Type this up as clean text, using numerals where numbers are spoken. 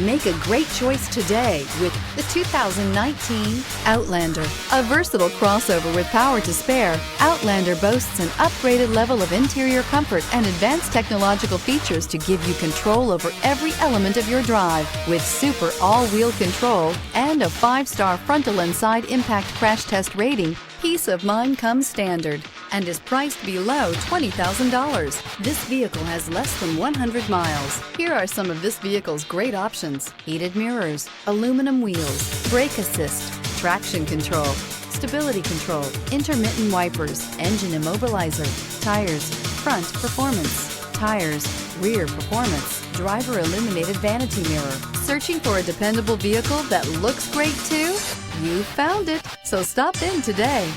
Make a great choice today with the 2019 Outlander. A versatile crossover with power to spare, Outlander boasts an upgraded level of interior comfort and advanced technological features to give you control over every element of your drive. With super all-wheel control and a 5-star frontal and side impact crash test rating, peace of mind comes standard and is priced below $20,000. This vehicle has less than 100 miles. Here are some of this vehicle's great options: heated mirrors, aluminum wheels, brake assist, traction control, stability control, intermittent wipers, engine immobilizer, tires, front performance, tires, rear performance, driver illuminated vanity mirror. Searching for a dependable vehicle that looks great too? You found it, so stop in today.